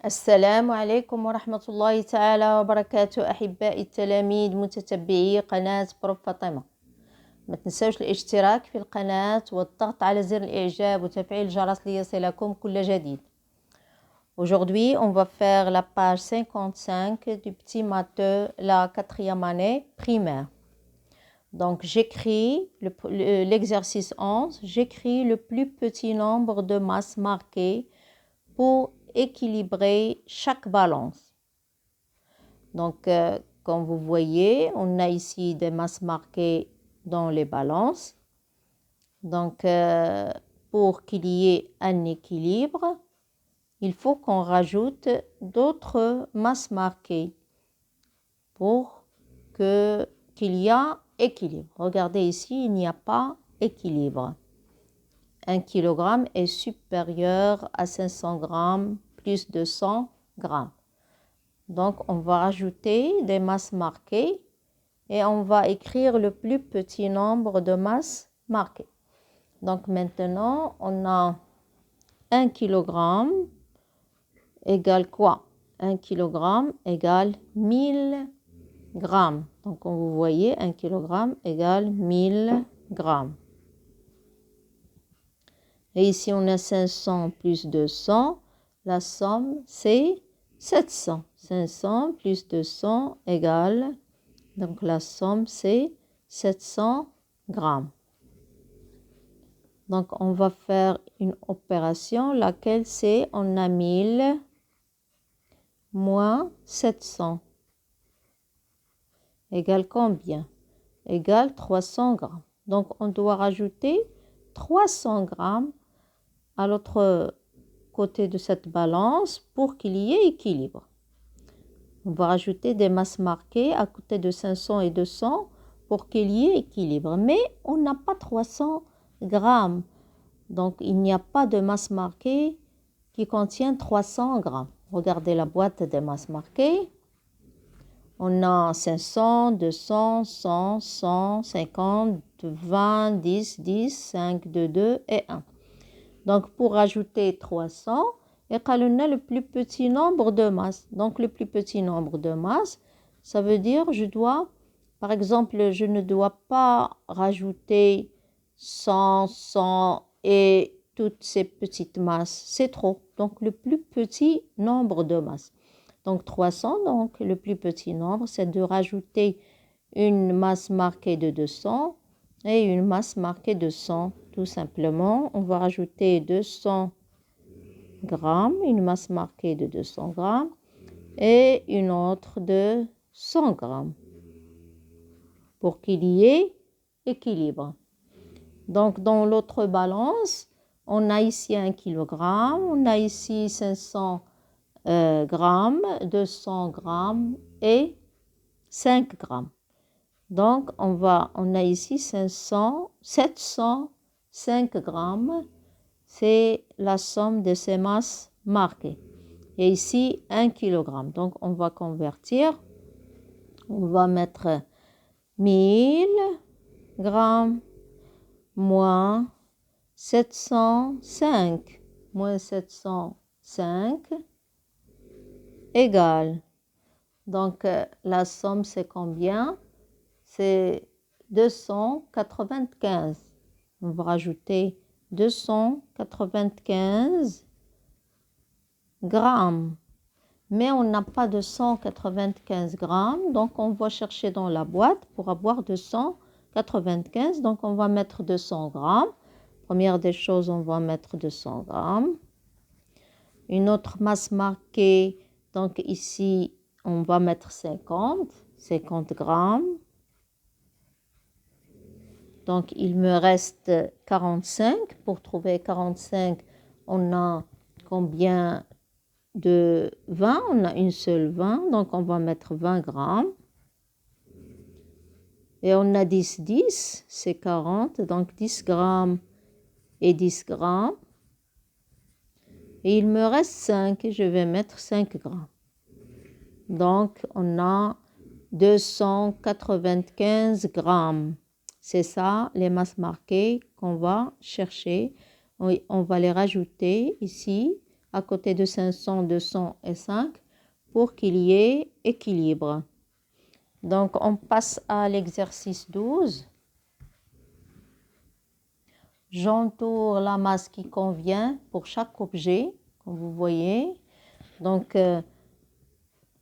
السلام عليكم ورحمة الله تعالى وبركاته أحبائي التلاميذ متتبعي قناة بروف فاطمة. ما تنسوش الاشتراك في القناة والضغط على زر الإعجاب وتفعيل الجرس ليصلكم كل جديد. Aujourd'hui, on va faire la page 55 du petit matheux, la 4e année primaire. Donc, j'écris l'exercice 11, j'écris le plus petit nombre de masses marquées pour équilibrer chaque balance. Donc, comme vous voyez, on a ici des masses marquées dans les balances. Donc, pour qu'il y ait un équilibre, il faut qu'on rajoute d'autres masses marquées pour qu'il y ait équilibre. Regardez ici, il n'y a pas équilibre. 1 kg est supérieur à 500 grammes plus de 100 grammes. Donc, on va rajouter des masses marquées et on va écrire le plus petit nombre de masses marquées. Donc, maintenant, on a 1 kg égale quoi? 1 kg égale 1000 grammes. Donc, comme vous voyez, 1 kg égale 1000 grammes. Et ici, on a 500 plus 200. La somme, c'est 700. 500 plus 200 égale, donc la somme, c'est 700 grammes. Donc, on va faire une opération, laquelle c'est, on a 1000 moins 700. Égale combien? Égale 300 grammes. Donc, on doit rajouter 300 grammes à l'autre côté de cette balance pour qu'il y ait équilibre. On va rajouter des masses marquées à côté de 500 et 200 pour qu'il y ait équilibre. Mais on n'a pas 300 grammes. Donc, il n'y a pas de masse marquée qui contient 300 grammes. Regardez la boîte des masses marquées. On a 500, 200, 100, 100, 50, 20, 10, 10, 5, 2, 2 et 1. Donc, pour rajouter 300, et on a le plus petit nombre de masses. Donc, le plus petit nombre de masses, ça veut dire par exemple, je ne dois pas rajouter 100, 100 et toutes ces petites masses. C'est trop. Donc, le plus petit nombre de masses. Donc, 300, donc, le plus petit nombre, c'est de rajouter une masse marquée de 200 et une masse marquée de 100. Tout simplement, on va rajouter 200 grammes, une masse marquée de 200 grammes et une autre de 100 grammes pour qu'il y ait équilibre. Donc, dans l'autre balance, on a ici 1 kg, on a ici 500 grammes, 200 grammes et 5 grammes. Donc, on a ici 705 grammes. C'est la somme de ces masses marquées. Et ici, 1 kg. Donc, on va convertir. On va mettre 1000 grammes moins 705 égale. Donc, la somme, c'est combien? C'est 295. On va rajouter 295 grammes. Mais on n'a pas de 195 grammes, donc on va chercher dans la boîte pour avoir 295. Donc, on va mettre 200 grammes. Première des choses, on va mettre 200 grammes. Une autre masse marquée, donc ici, on va mettre 50 grammes. Donc, il me reste 45. Pour trouver 45, on a combien de 20? On a une seule 20, donc on va mettre 20 grammes. Et on a 10, c'est 40, donc 10 grammes et 10 grammes. Et il me reste 5, je vais mettre 5 grammes. Donc, on a 295 grammes. C'est ça, les masses marquées qu'on va chercher. On va les rajouter ici à côté de 500, 200 et 5 pour qu'il y ait équilibre. Donc, on passe à l'exercice 12. J'entoure la masse qui convient pour chaque objet, comme vous voyez. Donc,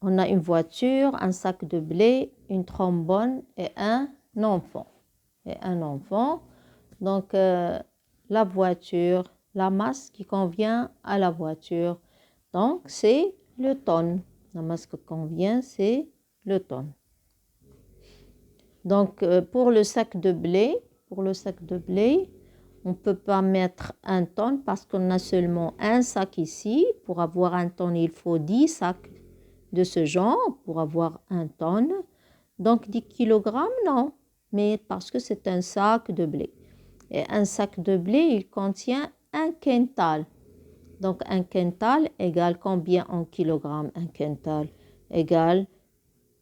on a une voiture, un sac de blé, une trombone et un enfant. Donc, la voiture, la masse qui convient à la voiture. Donc, c'est le tonne. La masse qui convient, c'est le tonne. Donc, pour le sac de blé, on ne peut pas mettre un tonne parce qu'on a seulement un sac ici. Pour avoir un tonne, il faut 10 sacs de ce genre pour avoir un tonne. Donc 10 kg, non, mais parce que c'est un sac de blé. Et un sac de blé, il contient un quintal. Donc un quintal égale combien en kilogrammes? Un quintal égale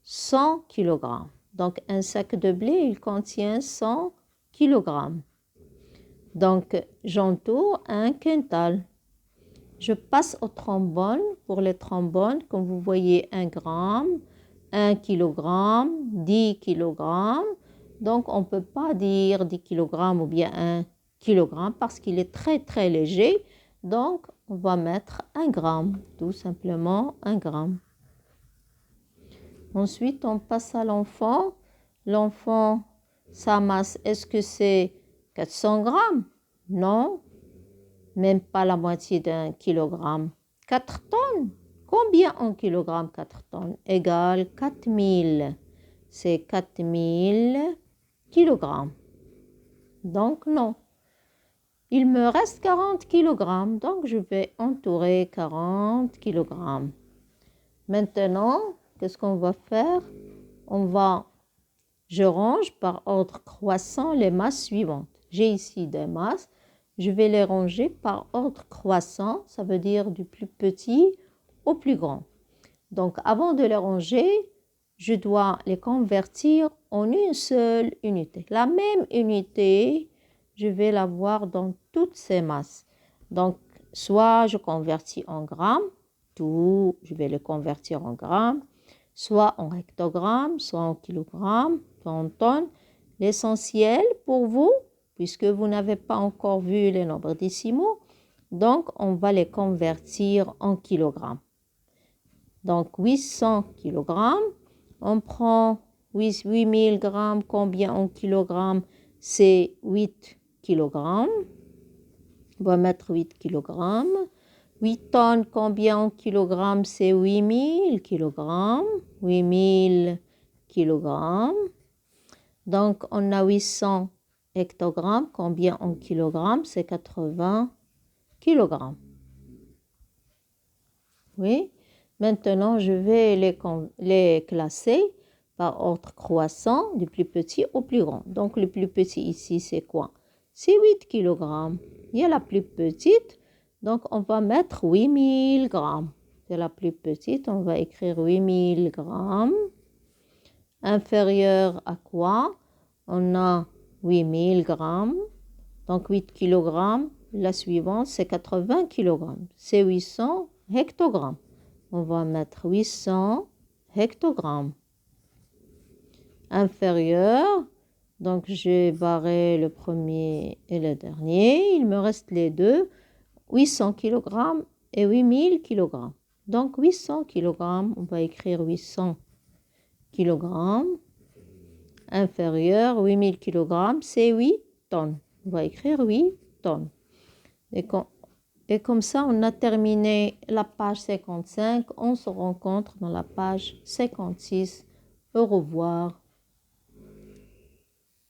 100 kg. Donc un sac de blé, il contient 100 kg. Donc j'entoure un quintal. Je passe au trombone. Pour les trombones, comme vous voyez, 1 gramme, 1 kg, 10 kg. Donc, on ne peut pas dire 10 kg ou bien 1 kg parce qu'il est très, très léger. Donc, on va mettre 1 gramme, tout simplement 1 gramme. Ensuite, on passe à l'enfant. L'enfant, sa masse, est-ce que c'est 400 grammes? Non, même pas la moitié d'un kilogramme. 4 tonnes. Combien en kilogrammes 4 tonnes? Égale 4000. C'est 4000 kilogrammes. Donc non. Il me reste 40 kilogrammes. Donc je vais entourer 40 kilogrammes. Maintenant, qu'est-ce qu'on va faire? Je range par ordre croissant les masses suivantes. J'ai ici des masses. Je vais les ranger par ordre croissant, ça veut dire du plus petit au plus grand. Donc, avant de les ranger, je dois les convertir en une seule unité. La même unité, je vais l'avoir dans toutes ces masses. Donc, soit je convertis en grammes, tout, je vais le convertir en grammes, soit en hectogrammes, soit en kilogrammes, soit en tonnes. L'essentiel pour vous, puisque vous n'avez pas encore vu les nombres décimaux, donc on va les convertir en kilogrammes. Donc 800 kilogrammes, on prend 8000 grammes, combien en kilogrammes? C'est 8 kilogrammes. On va mettre 8 kilogrammes. 8 tonnes, combien en kilogrammes? C'est 8000 kilogrammes. 8000 kilogrammes. Donc on a 800 hectogrammes, combien en kilogrammes? C'est 80 kilogrammes. Oui. Maintenant, je vais les classer par ordre croissant, du plus petit au plus grand. Donc, le plus petit ici, c'est quoi? C'est 8 kg. Il y a la plus petite, donc on va mettre 8000 grammes. C'est la plus petite, on va écrire 8000 grammes. Inférieur à quoi? On a 8000 grammes. Donc 8 kg. La suivante, c'est 80 kg. C'est 800 hectogrammes. On va mettre 800 hectogrammes. Inférieur, donc j'ai barré le premier et le dernier. Il me reste les deux, 800 kg et 8000 kg. Donc 800 kg, on va écrire 800 kg. Inférieur, 8000 kg, c'est 8 tonnes. On va écrire 8 tonnes. Et comme ça, on a terminé la page 55. On se rencontre dans la page 56. Au revoir.